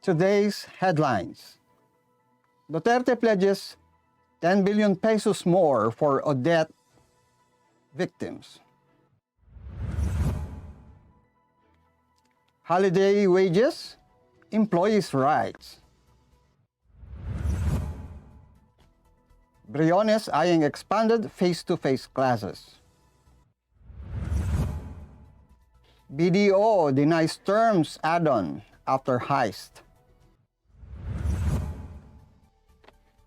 Today's headlines. Duterte pledges 10 billion pesos more for Odette victims. Holiday wages, employees' rights. Briones eyeing expanded face-to-face classes. BDO denies terms add-on after heist.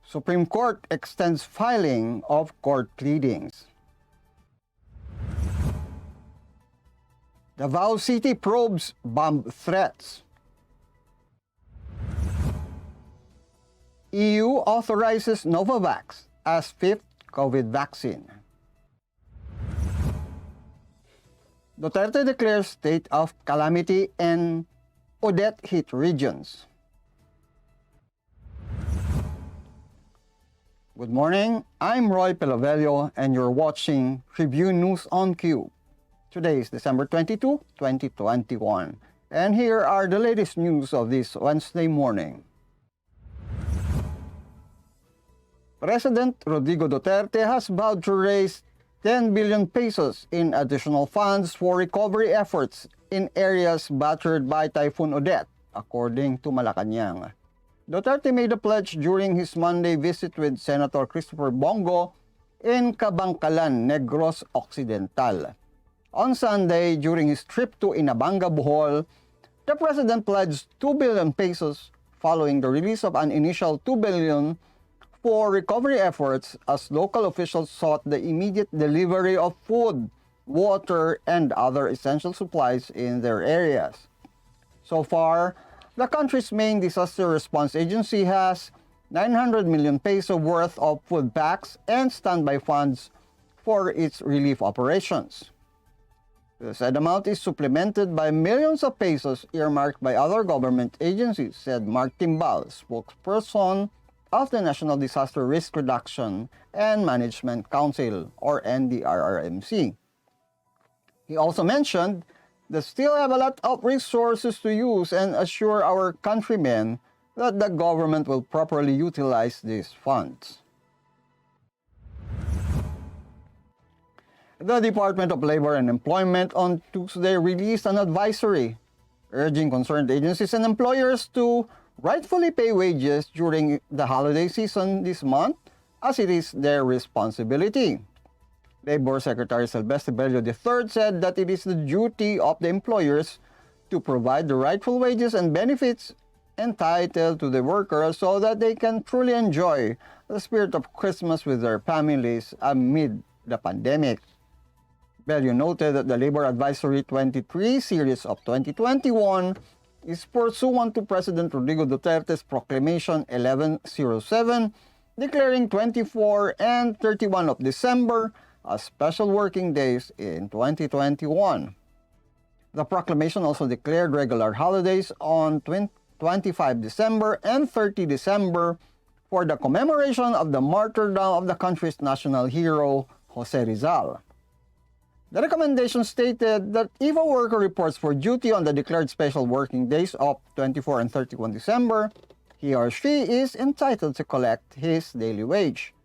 Supreme Court extends filing of court pleadings. Davao City probes bomb threats. EU authorizes Novavax as fifth COVID vaccine. Duterte declares state of calamity in Odette-hit regions. Good morning, I'm Roy Pelavelio and you're watching Tribune News on Cue. Today is December 22, 2021, and here are the latest news of this Wednesday morning. President Rodrigo Duterte has vowed to raise 10 billion pesos in additional funds for recovery efforts in areas battered by Typhoon Odette, according to Malacanang. Duterte made the pledge during his Monday visit with Senator Christopher Bongo in Cabangcalan, Negros Occidental. On Sunday, during his trip to Inabanga, Bohol, the President pledged 2 billion pesos following the release of an initial 2 billion for recovery efforts as local officials sought the immediate delivery of food, water, and other essential supplies in their areas. So far, the country's main disaster response agency has 900 million peso worth of food packs and standby funds for its relief operations. The said amount is supplemented by millions of pesos earmarked by other government agencies, said Mark Timbal, spokesperson of the National Disaster Risk Reduction and Management Council, or NDRRMC. He also mentioned they still have a lot of resources to use and assure our countrymen that the government will properly utilize these funds. The Department of Labor and Employment on Tuesday released an advisory urging concerned agencies and employers to rightfully pay wages during the holiday season this month, as it is their responsibility. Labor Secretary Silvestre Bello III said that it is the duty of the employers to provide the rightful wages and benefits entitled to the workers so that they can truly enjoy the spirit of Christmas with their families amid the pandemic. Bello noted that the Labor Advisory 23 series of 2021 is pursuant to President Rodrigo Duterte's Proclamation 1107, declaring 24 and 31 of December as special working days in 2021. The proclamation also declared regular holidays on 25 December and 30 December for the commemoration of the martyrdom of the country's national hero, Jose Rizal. The recommendation stated that if a worker reports for duty on the declared special working days of 24 and 31 December, he or she is entitled to collect his daily wage.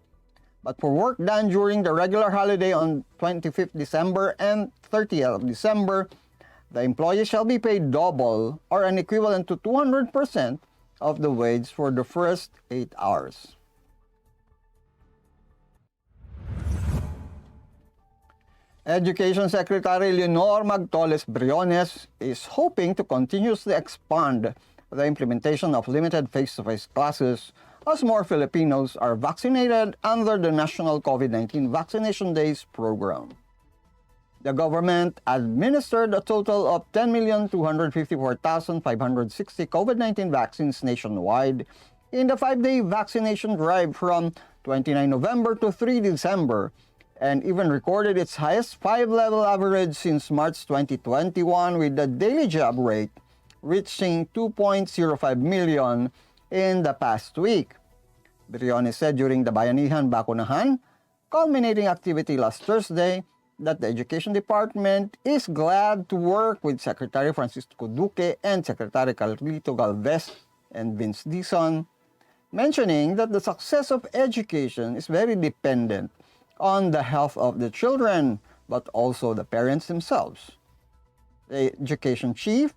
But for work done during the regular holiday on 25th December and 30th of December, the employee shall be paid double or an equivalent to 200% of the wage for the first 8 hours. Education Secretary Leonor Magtoles Briones is hoping to continuously expand the implementation of limited face-to-face classes as more Filipinos are vaccinated under the National COVID-19 Vaccination Days program. The government administered a total of 10,254,560 COVID-19 vaccines nationwide in the 5-day vaccination drive from 29 November to 3 December, and even recorded its highest 5-level average since March 2021 with the daily job rate reaching 2.05 million in the past week. Briones said during the Bayanihan Bakunahan, culminating activity last Thursday, that the Education Department is glad to work with Secretary Francisco Duque and Secretary Carlito Galvez and Vince Dison, mentioning that the success of education is very dependent on the health of the children, but also the parents themselves. The education chief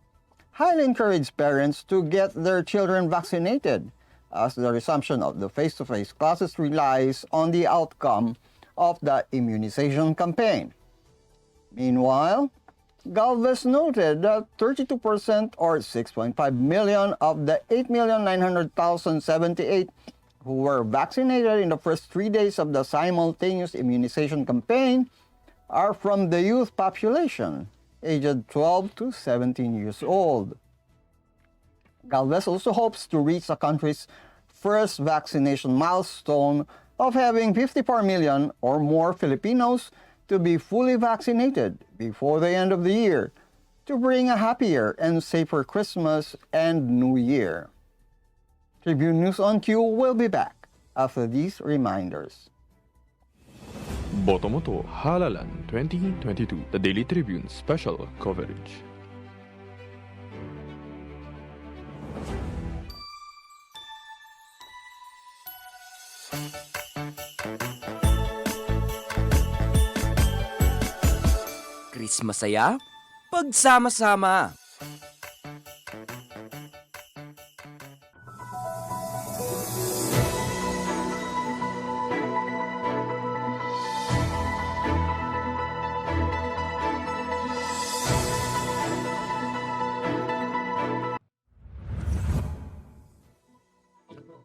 highly encouraged parents to get their children vaccinated, as the resumption of the face-to-face classes relies on the outcome of the immunization campaign. Meanwhile, Galvez noted that 32% or 6.5 million of the 8,900,078 who were vaccinated in the first 3 days of the simultaneous immunization campaign are from the youth population, aged 12 to 17 years old. Galvez also hopes to reach the country's first vaccination milestone of having 54 million or more Filipinos to be fully vaccinated before the end of the year to bring a happier and safer Christmas and New Year. Tribune News on Q will be back after these reminders. Boto mo to, Halalan 2022, the Daily Tribune special coverage. Chris masaya, pagsama-sama.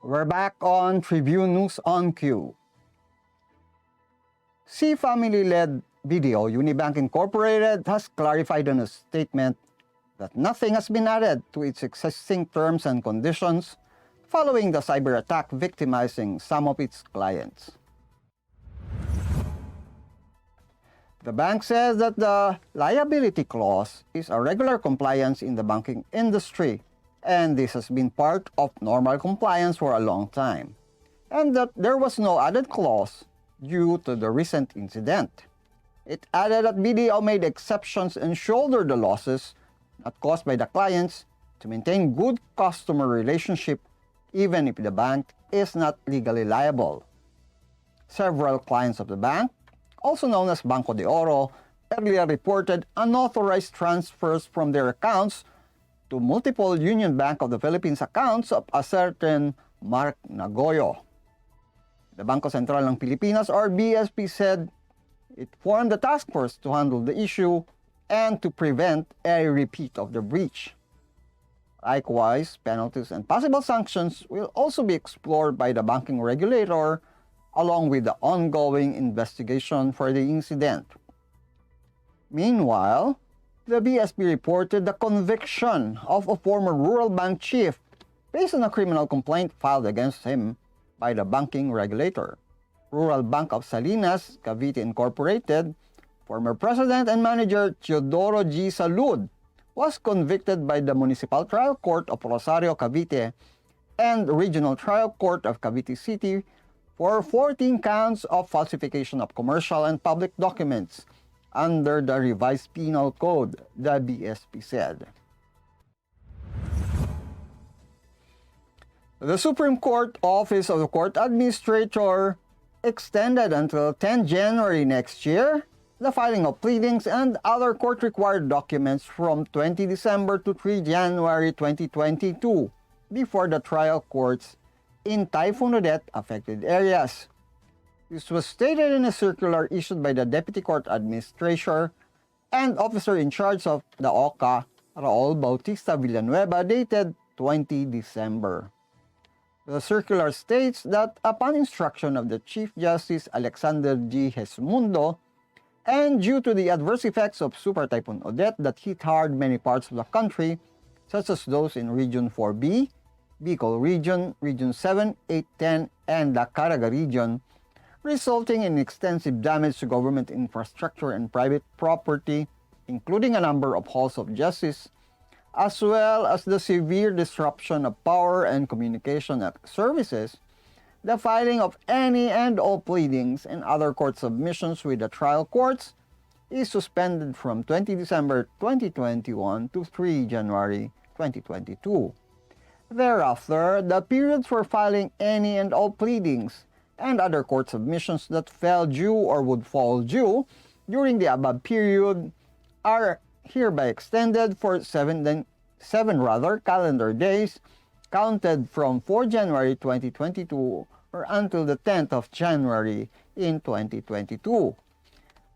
We're back on Tribune News on Q. C family-led video Unibank Incorporated has clarified in a statement that nothing has been added to its existing terms and conditions following the cyber attack victimizing some of its clients. The bank says that the liability clause is a regular compliance in the banking industry, and this has been part of normal compliance for a long time, and that there was no added clause due to the recent incident. It added that BDO made exceptions and shouldered the losses not caused by the clients to maintain good customer relationship even if the bank is not legally liable. Several clients of the bank, also known as Banco de Oro, earlier reported unauthorized transfers from their accounts to multiple Union Bank of the Philippines accounts of a certain Mark Nagoyo. The Bangko Sentral ng Pilipinas or BSP said it formed a task force to handle the issue and to prevent a repeat of the breach. Likewise, penalties and possible sanctions will also be explored by the banking regulator along with the ongoing investigation for the incident. Meanwhile, the BSP reported the conviction of a former rural bank chief based on a criminal complaint filed against him by the banking regulator. Rural Bank of Salinas, Cavite Incorporated, former president and manager Teodoro G. Salud was convicted by the Municipal Trial Court of Rosario, Cavite and Regional Trial Court of Cavite City for 14 counts of falsification of commercial and public documents under the revised penal code, the BSP said. The Supreme Court Office of the Court Administrator extended until 10 January next year the filing of pleadings and other court-required documents from 20 December to 3 January 2022 before the trial courts in Typhoon Odette affected areas. This was stated in a circular issued by the Deputy Court Administrator and Officer in charge of the OCA, Raul Bautista Villanueva, dated 20 December. The circular states that upon instruction of the Chief Justice Alexander G. Hesmundo, and due to the adverse effects of Super Typhoon Odette that hit hard many parts of the country, such as those in Region 4B, Bicol Region, Region 7, 8, 10, and the Caraga Region, resulting in extensive damage to government infrastructure and private property, including a number of halls of justice, as well as the severe disruption of power and communication services, the filing of any and all pleadings and other court submissions with the trial courts is suspended from 20 December 2021 to 3 January 2022. Thereafter, the periods for filing any and all pleadings and other court submissions that fell due or would fall due during the above period are hereby extended for seven calendar days counted from 4 January 2022 or until the 10th of January in 2022.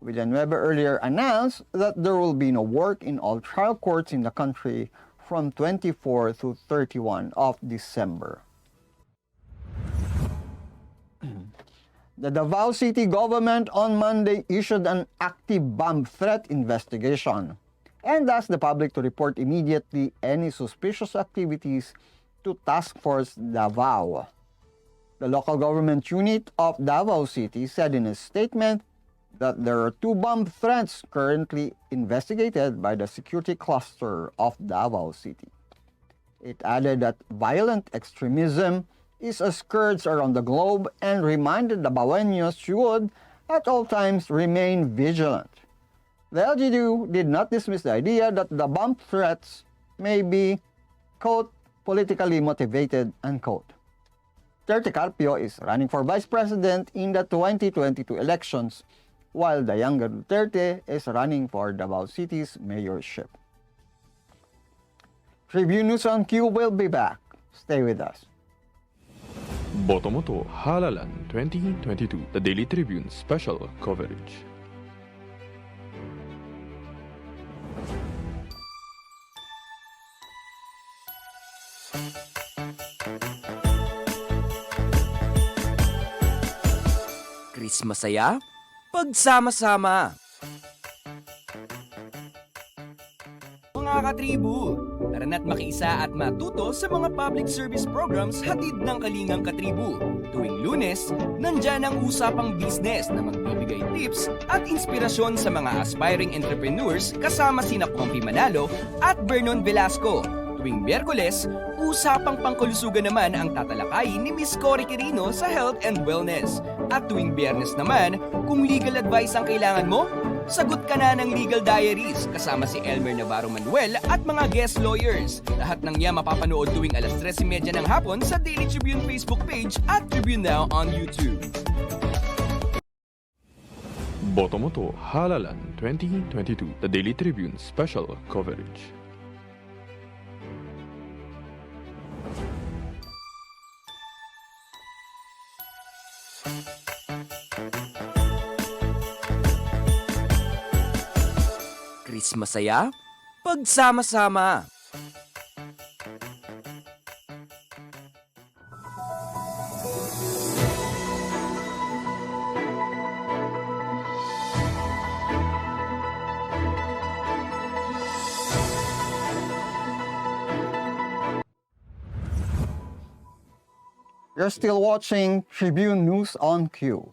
Villanueva earlier announced that there will be no work in all trial courts in the country from 24 to 31 of December. The Davao City government on Monday issued an active bomb threat investigation and asked the public to report immediately any suspicious activities to Task Force Davao. The local government unit of Davao City said in a statement that there are 2 bomb threats currently investigated by the security cluster of Davao City. It added that violent extremism is a scourge around the globe and reminded the Davaoenos should, at all times, remain vigilant. The LGU did not dismiss the idea that the bomb threats may be, quote, politically motivated, unquote. Duterte Carpio is running for vice president in the 2022 elections, while the younger Duterte is running for Davao City's mayorship. Tribune News on Q will be back. Stay with us. Boto mo to Halalan 2022, the Daily Tribune special coverage. Chris masaya, pagsama-sama. Mga katribu, tara na't makiisa at matuto sa mga public service programs hatid ng Kalingang Katribu. Tuwing Lunes, nandyan ang usapang business na magbibigay tips at inspirasyon sa mga aspiring entrepreneurs kasama sina Pompi Manalo at Vernon Velasco. Tuwing Miyerkules, usapang pangkalusugan naman ang tatalakayin ni Miss Cory Quirino sa Health and Wellness. At tuwing Biyernes naman, kung legal advice ang kailangan mo, sagot ka na ng Legal Diaries kasama si Elmer Navarro Manuel at mga guest lawyers. Lahat ng niya mapapanood tuwing alas 3:30 ng hapon sa Daily Tribune Facebook page at Tribune Now on YouTube. Boto mo to Halalan 2022, the Daily Tribune special coverage. Chris masaya, pagsama-sama. You're still watching Tribune News on Q.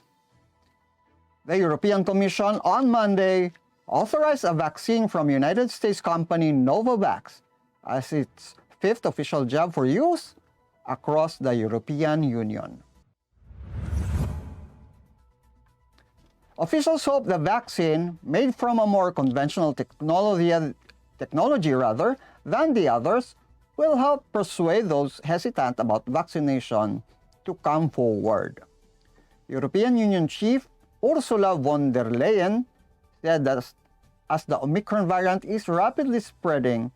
The European Commission on Monday authorized a vaccine from United States company Novavax as its 5th official jab for use across the European Union. Officials hope the vaccine, made from a more conventional technology than the others, will help persuade those hesitant about vaccination to come forward. European Union Chief Ursula von der Leyen said that as the Omicron variant is rapidly spreading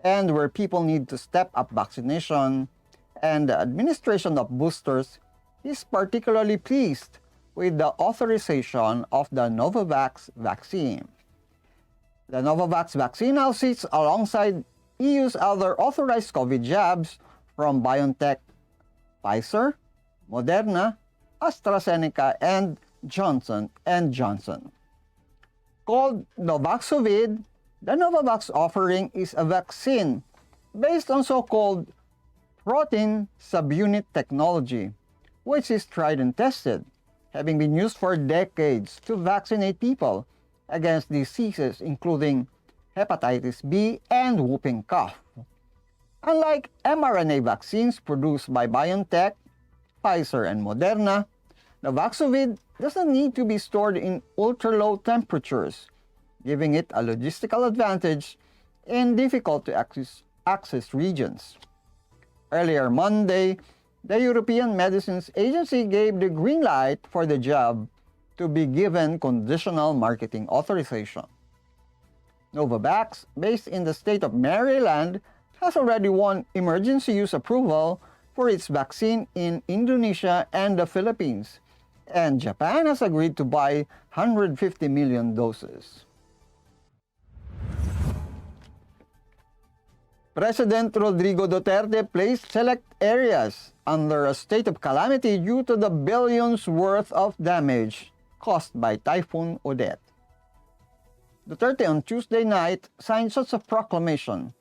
and where people need to step up vaccination and the administration of boosters, is particularly pleased with the authorization of the Novavax vaccine. The Novavax vaccine now sits alongside EU's other authorized COVID jabs from BioNTech, Pfizer, Moderna, AstraZeneca, and Johnson & Johnson. Called Novaxovid, the Novavax offering is a vaccine based on so-called protein subunit technology, which is tried and tested, having been used for decades to vaccinate people against diseases including hepatitis B and whooping cough. Unlike mRNA vaccines produced by BioNTech, Pfizer, and Moderna, Novaxovid doesn't need to be stored in ultra-low temperatures, giving it a logistical advantage in difficult-to-access regions. Earlier Monday, the European Medicines Agency gave the green light for the jab to be given conditional marketing authorization. Novavax, based in the state of Maryland, has already won emergency use approval for its vaccine in Indonesia and the Philippines, and Japan has agreed to buy 150 million doses. President Rodrigo Duterte placed select areas under a state of calamity due to the billions worth of damage caused by Typhoon Odette. Duterte on Tuesday night signed such a proclamation,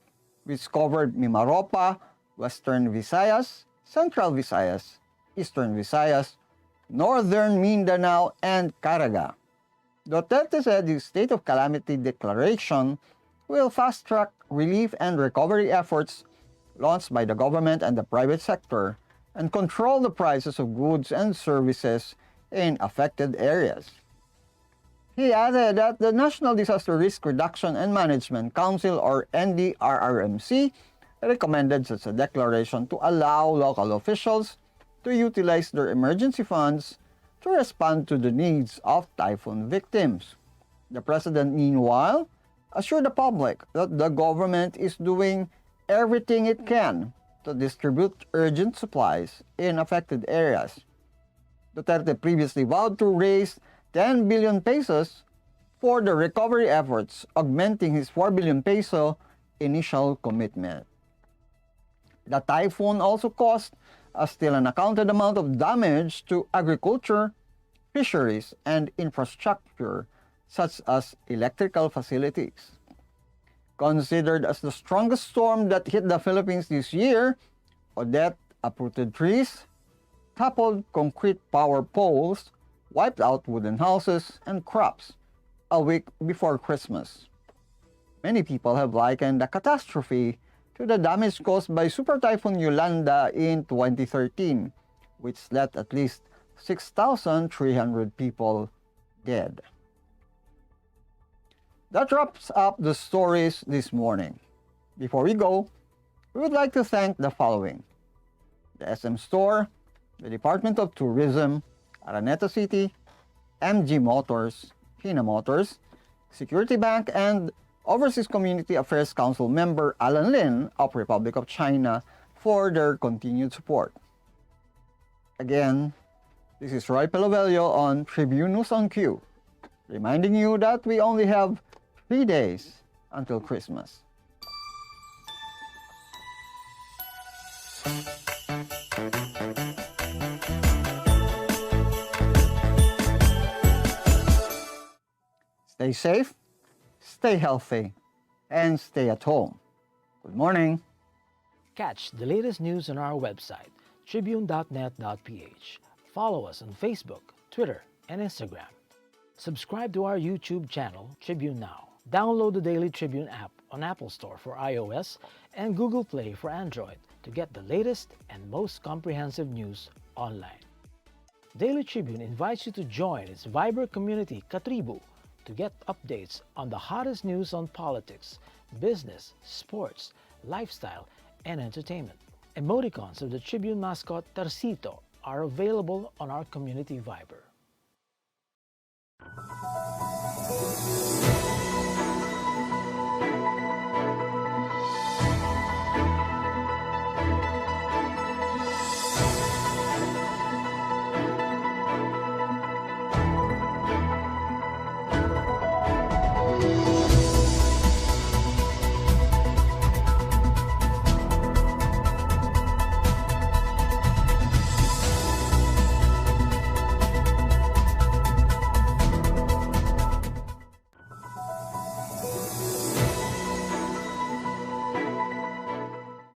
which covered Mimaropa, Western Visayas, Central Visayas, Eastern Visayas, Northern Mindanao, and Caraga. Duterte said his state of calamity declaration will fast-track relief and recovery efforts launched by the government and the private sector and control the prices of goods and services in affected areas. He added that the National Disaster Risk Reduction and Management Council, or NDRRMC, recommended such a declaration to allow local officials to utilize their emergency funds to respond to the needs of typhoon victims. The president, meanwhile, assured the public that the government is doing everything it can to distribute urgent supplies in affected areas. Duterte previously vowed to raise 10 billion pesos for the recovery efforts, augmenting his 4 billion peso initial commitment. The typhoon also caused a still unaccounted amount of damage to agriculture, fisheries, and infrastructure, such as electrical facilities. Considered as the strongest storm that hit the Philippines this year, Odette uprooted trees, toppled concrete power poles, wiped out wooden houses and crops a week before Christmas. Many people have likened the catastrophe to the damage caused by Super Typhoon Yolanda in 2013, which left at least 6,300 people dead. That wraps up the stories this morning. Before we go, we would like to thank the following: the SM Store, the Department of Tourism, Araneta City, MG Motors, Hina Motors, Security Bank, and Overseas Community Affairs Council member Alan Lin of Republic of China for their continued support. Again, this is Roy Pelovelio on Tribune News on Q, reminding you that we only have 3 days until Christmas. Stay safe, stay healthy, and stay at home. Good morning. Catch the latest news on our website, tribune.net.ph. Follow us on Facebook, Twitter, and Instagram. Subscribe to our YouTube channel, Tribune Now. Download the Daily Tribune app on Apple Store for iOS and Google Play for Android to get the latest and most comprehensive news online. Daily Tribune invites you to join its Viber community, Katribu, to get updates on the hottest news on politics, business, sports, lifestyle, and entertainment. Emoticons of the Tribune mascot Tarcito are available on our community Viber.